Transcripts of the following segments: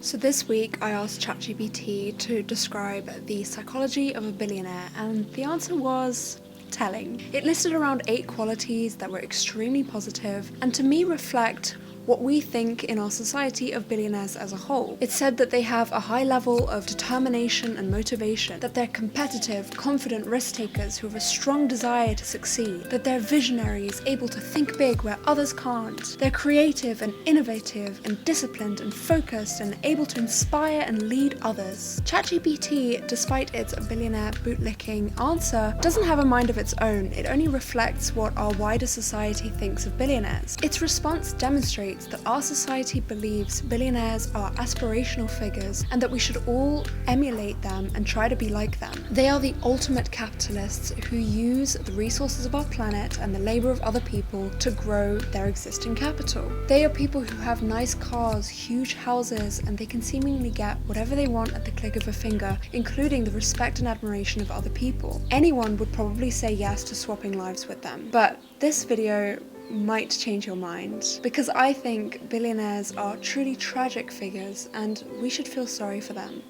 So this week I asked ChatGPT to describe the psychology of a billionaire, and the answer was telling. It listed around 8 qualities that were extremely positive and to me reflect what we think in our society of billionaires as a whole. It said that they have a high level of determination and motivation, that they're competitive, confident risk takers who have a strong desire to succeed, that they're visionaries, able to think big where others can't. They're creative and innovative and disciplined and focused and able to inspire and lead others. ChatGPT, despite its billionaire bootlicking answer, doesn't have a mind of its own. It only reflects what our wider society thinks of billionaires. Its response demonstrates that our society believes billionaires are aspirational figures and that we should all emulate them and try to be like them. They are the ultimate capitalists who use the resources of our planet and the labor of other people to grow their existing capital. They are people who have nice cars, huge houses, and they can seemingly get whatever they want at the click of a finger, including the respect and admiration of other people. Anyone would probably say yes to swapping lives with them. But this video might change your mind, because I think billionaires are truly tragic figures and we should feel sorry for them.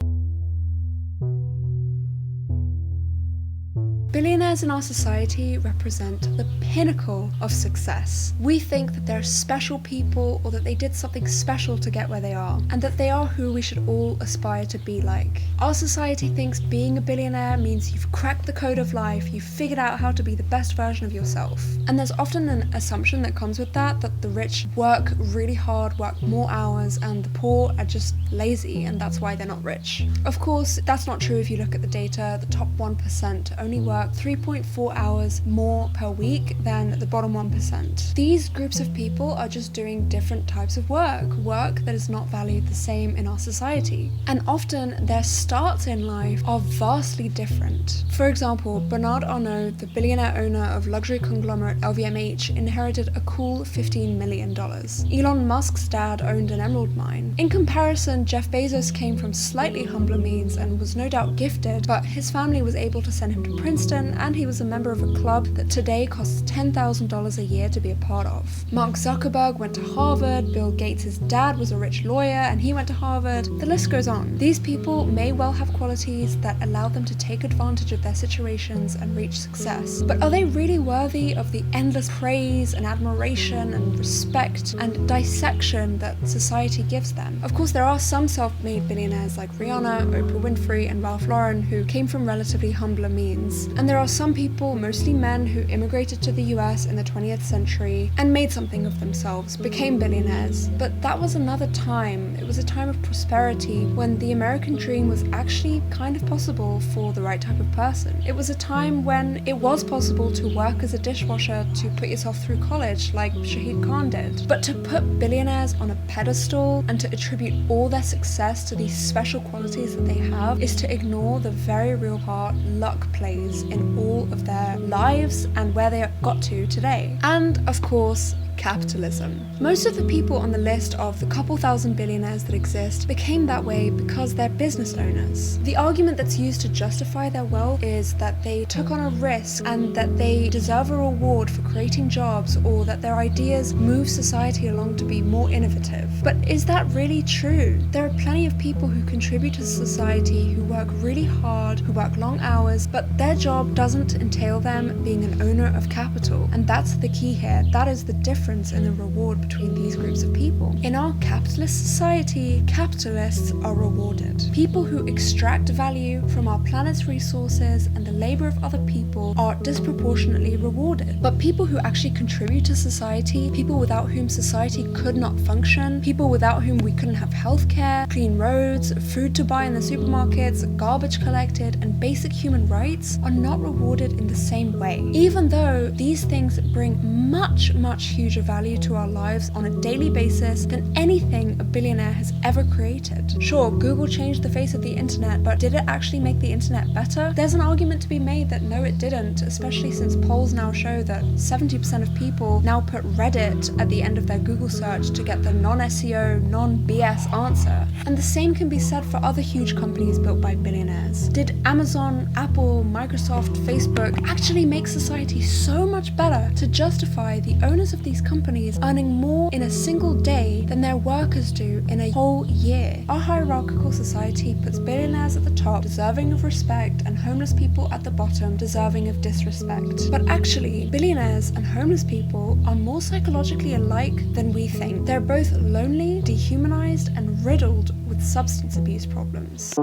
Billionaires in our society represent the pinnacle of success. We think that they're special people or that they did something special to get where they are, and that they are who we should all aspire to be like. Our society thinks being a billionaire means you've cracked the code of life, you've figured out how to be the best version of yourself. And there's often an assumption that comes with that the rich work really hard, work more hours, and the poor are just lazy, and that's why they're not rich. Of course, that's not true if you look at the data. The top 1% only work 3.4 hours more per week than the bottom 1%. These groups of people are just doing different types of work that is not valued the same in our society. And often their starts in life are vastly different. For example, Bernard Arnault, the billionaire owner of luxury conglomerate LVMH, inherited a cool $15 million. Elon Musk's dad owned an emerald mine. In comparison, Jeff Bezos came from slightly humbler means and was no doubt gifted, but his family was able to send him to Princeton, and he was a member of a club that today costs $10,000 a year to be a part of. Mark Zuckerberg went to Harvard, Bill Gates' dad was a rich lawyer and he went to Harvard. The list goes on. These people may well have qualities that allow them to take advantage of their situations and reach success. But are they really worthy of the endless praise and admiration and respect and dissection that society gives them? Of course, there are some self-made billionaires like Rihanna, Oprah Winfrey, and Ralph Lauren who came from relatively humbler means. And there are some people, mostly men, who immigrated to the US in the 20th century and made something of themselves, became billionaires. But that was another time. It was a time of prosperity when the American dream was actually kind of possible for the right type of person. It was a time when it was possible to work as a dishwasher to put yourself through college like Shahid Khan did. But to put billionaires on a pedestal and to attribute all their success to these special qualities that they have is to ignore the very real part luck plays in all of their lives and where they got to today. And of course, capitalism. Most of the people on the list of the couple thousand billionaires that exist became that way because they're business owners. The argument that's used to justify their wealth is that they took on a risk and that they deserve a reward for creating jobs, or that their ideas move society along to be more innovative. But is that really true? There are plenty of people who contribute to society, who work really hard, who work long hours, but their job doesn't entail them being an owner of capital. And that's the key here. That is the difference in the reward between these groups of people. In our capitalist society, capitalists are rewarded. People who extract value from our planet's resources and the labor of other people are disproportionately rewarded. But people who actually contribute to society, people without whom society could not function, people without whom we couldn't have healthcare, clean roads, food to buy in the supermarkets, garbage collected, and basic human rights, are not rewarded in the same way. Even though these things bring much huger value to our lives on a daily basis than anything a billionaire has ever created. Sure, Google changed the face of the internet, but did it actually make the internet better? There's an argument to be made that no, it didn't, especially since polls now show that 70% of people now put Reddit at the end of their Google search to get the non-SEO, non-BS answer. And the same can be said for other huge companies built by billionaires. Did Amazon, Apple, Microsoft, Facebook actually make society so much better to justify the owners of these companies earning more in a single day than their workers do in a whole year. Our hierarchical society puts billionaires at the top, deserving of respect, and homeless people at the bottom, deserving of disrespect. But actually, billionaires and homeless people are more psychologically alike than we think. They're both lonely, dehumanized, and riddled with substance abuse problems.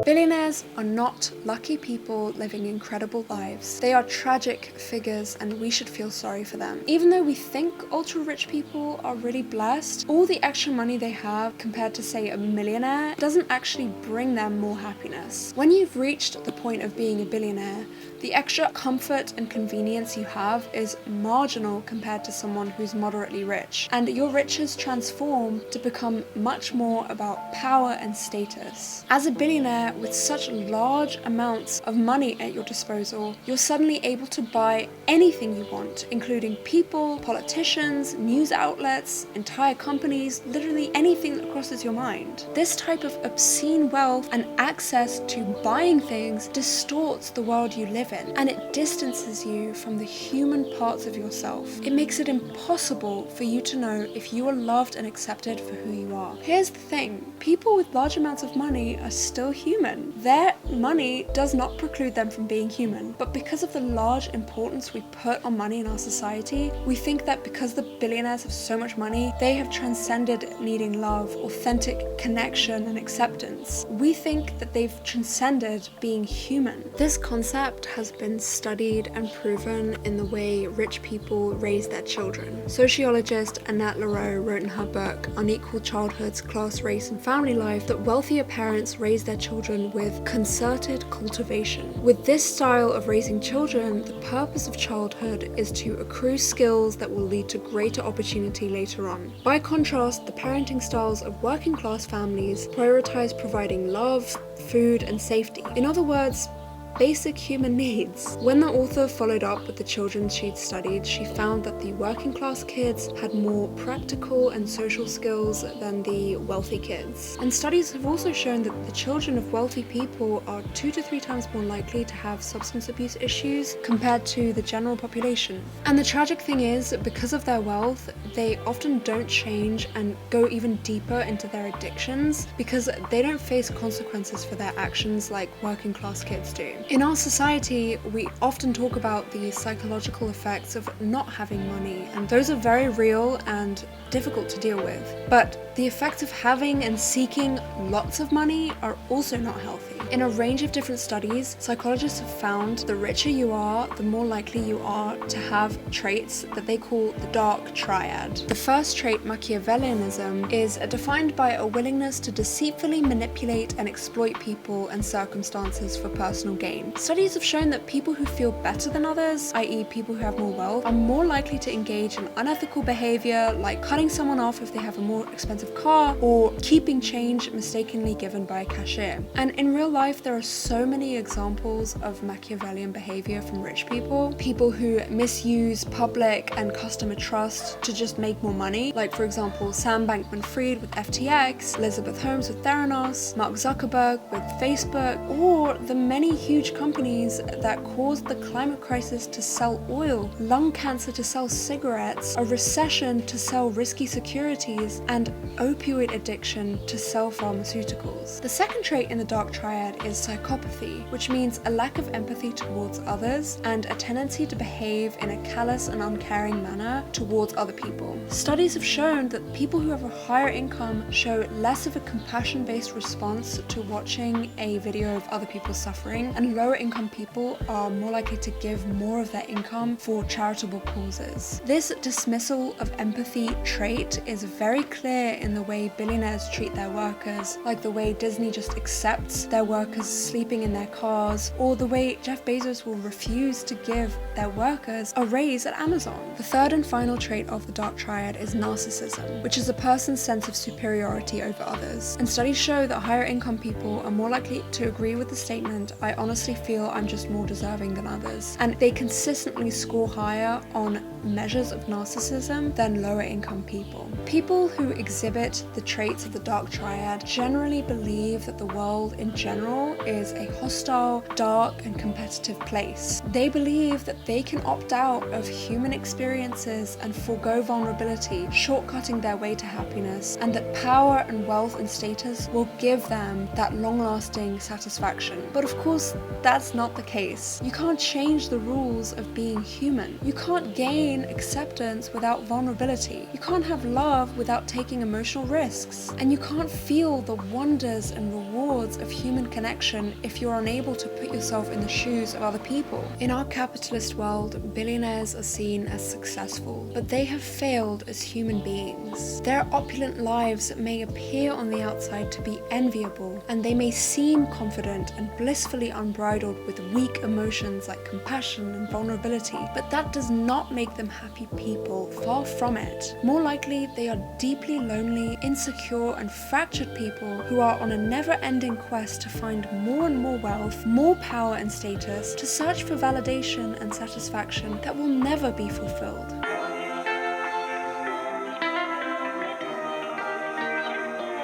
Billionaires are not lucky people living incredible lives. They are tragic figures, and we should feel sorry for them. Even though we think ultra-rich people are really blessed, all the extra money they have compared to, say, a millionaire doesn't actually bring them more happiness. When you've reached the point of being a billionaire, the extra comfort and convenience you have is marginal compared to someone who's moderately rich, and your riches transform to become much more about power and status. As a billionaire with such large amounts of money at your disposal, you're suddenly able to buy anything you want, including people, politicians, news outlets, entire companies, literally anything that crosses your mind. This type of obscene wealth and access to buying things distorts the world you live in, and it distances you from the human parts of yourself. It makes it impossible for you to know if you are loved and accepted for who you are. Here's the thing, people with large amounts of money are still human. Their money does not preclude them from being human, but because of the large importance we put on money in our society, we think that because the billionaires have so much money, they have transcended needing love, authentic connection, and acceptance. We think that they've transcended being human. This concept has been studied and proven in the way rich people raise their children. Sociologist Annette Leroux wrote in her book Unequal Childhoods, Class, Race and Family Life that wealthier parents raise their children with concerted cultivation. With this style of raising children, the purpose of childhood is to accrue skills that will lead to greater opportunity later on. By contrast, the parenting styles of working class families prioritize providing love, food and safety. In other words, basic human needs. When the author followed up with the children she'd studied, she found that the working class kids had more practical and social skills than the wealthy kids. And studies have also shown that the children of wealthy people are 2 to 3 times more likely to have substance abuse issues compared to the general population. And the tragic thing is, because of their wealth, they often don't change and go even deeper into their addictions because they don't face consequences for their actions like working class kids do. In our society, we often talk about the psychological effects of not having money, and those are very real and difficult to deal with. But the effects of having and seeking lots of money are also not healthy. In a range of different studies, psychologists have found the richer you are, the more likely you are to have traits that they call the dark triad. The first trait, Machiavellianism, is defined by a willingness to deceitfully manipulate and exploit people and circumstances for personal gain. Studies have shown that people who feel better than others, i.e. people who have more wealth, are more likely to engage in unethical behavior like cutting someone off if they have a more expensive car or keeping change mistakenly given by a cashier. And in real life, there are so many examples of Machiavellian behavior from rich people. People who misuse public and customer trust to just make more money, like for example Sam Bankman-Fried with FTX, Elizabeth Holmes with Theranos, Mark Zuckerberg with Facebook, or the many huge companies that caused the climate crisis to sell oil, lung cancer to sell cigarettes, a recession to sell risky securities, and opioid addiction to sell pharmaceuticals. The second trait in the dark triad is psychopathy, which means a lack of empathy towards others and a tendency to behave in a callous and uncaring manner towards other people. Studies have shown that people who have a higher income show less of a compassion-based response to watching a video of other people suffering, and lower income people are more likely to give more of their income for charitable causes. This dismissal of empathy trait is very clear in the way billionaires treat their workers, like the way Disney just accepts their workers sleeping in their cars, or the way Jeff Bezos will refuse to give their workers a raise at Amazon. The third and final trait of the dark triad is narcissism, which is a person's sense of superiority over others. And studies show that higher income people are more likely to agree with the statement, "I honestly honestly feel I'm just more deserving than others. And they consistently score higher on measures of narcissism than lower income people. People who exhibit the traits of the dark triad generally believe that the world in general is a hostile, dark, and competitive place. They believe that they can opt out of human experiences and forego vulnerability, shortcutting their way to happiness, and that power and wealth and status will give them that long-lasting satisfaction. But of course, that's not the case. You can't change the rules of being human. You can't gain acceptance without vulnerability. You can't have love without taking emotional risks. And you can't feel the wonders and rewards of human connection if you're unable to put yourself in the shoes of other people. In our capitalist world, billionaires are seen as successful, but they have failed as human beings. Their opulent lives may appear on the outside to be enviable, and they may seem confident and blissfully unbridled with weak emotions like compassion and vulnerability, but that does not make them happy people. Far from it. More likely, they are deeply lonely, insecure, and fractured people who are on a never-ending quest to find more and more wealth, more power and status, to search for validation and satisfaction that will never be fulfilled.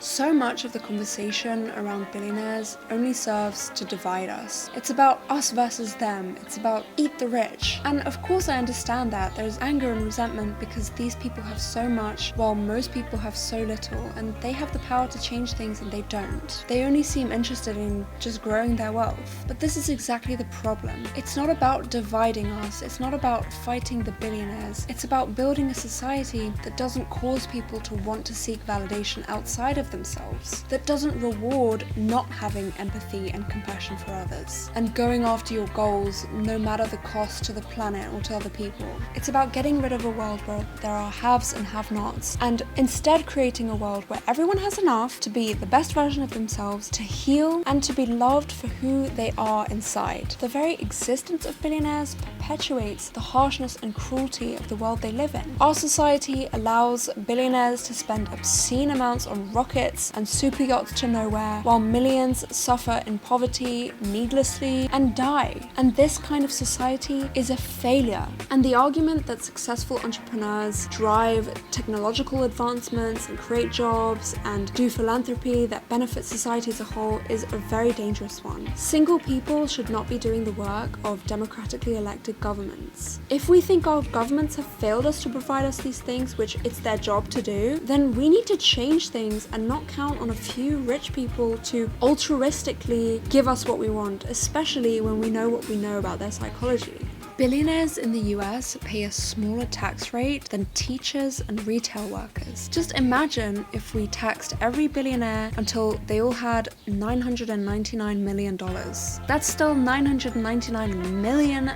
So much of the conversation around billionaires only serves to divide us. It's about us versus them. It's about eat the rich. And of course I understand that. There's anger and resentment because these people have so much while most people have so little, and they have the power to change things and they don't. They only seem interested in just growing their wealth. But this is exactly the problem. It's not about dividing us. It's not about fighting the billionaires. It's about building a society that doesn't cause people to want to seek validation outside of themselves, that doesn't reward not having empathy and compassion for others, and going after your goals no matter the cost to the planet or to other people. It's about getting rid of a world where there are haves and have-nots, and instead creating a world where everyone has enough to be the best version of themselves, to heal, and to be loved for who they are inside. The very existence of billionaires perpetuates the harshness and cruelty of the world they live in. Our society allows billionaires to spend obscene amounts on rockets and super yachts to nowhere, while millions suffer in poverty needlessly and die. And this kind of society is a failure. And the argument that successful entrepreneurs drive technological advancements and create jobs and do philanthropy that benefits society as a whole is a very dangerous one. Single people should not be doing the work of democratically elected governments. If we think our governments have failed us to provide us these things, which it's their job to do, then we need to change things and not count on a few rich people to altruistically give us what we want, especially when we know what we know about their psychology. Billionaires in the US pay a smaller tax rate than teachers and retail workers. Just imagine if we taxed every billionaire until they all had $999 million. That's still $999 million.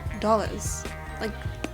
Like,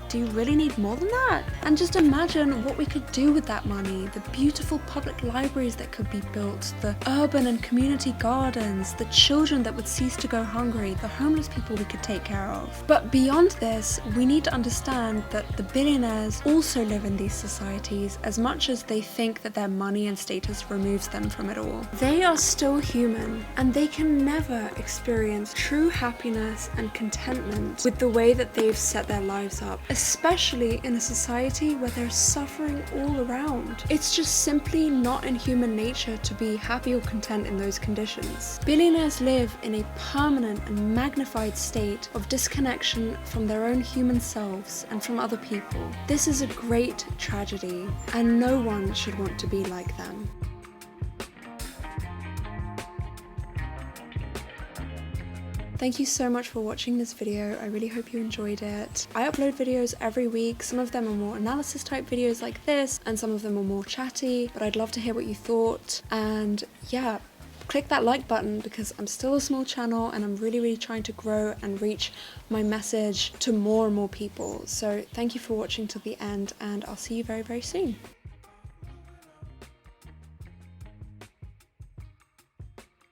do you really need more than that? And just imagine what we could do with that money, the beautiful public libraries that could be built, the urban and community gardens, the children that would cease to go hungry, the homeless people we could take care of. But beyond this, we need to understand that the billionaires also live in these societies as much as they think that their money and status removes them from it all. They are still human, and they can never experience true happiness and contentment with the way that they've set their lives up, especially in a society where there's suffering all around. It's just simply not in human nature to be happy or content in those conditions. Billionaires live in a permanent and magnified state of disconnection from their own human selves and from other people. This is a great tragedy, and no one should want to be like them. Thank you so much for watching this video. I really hope you enjoyed it. I upload videos every week. Some of them are more analysis type videos like this, and some of them are more chatty, but I'd love to hear what you thought. And yeah, click that like button because I'm still a small channel and I'm really trying to grow and reach my message to more and more people. So thank you for watching till the end, and I'll see you very soon.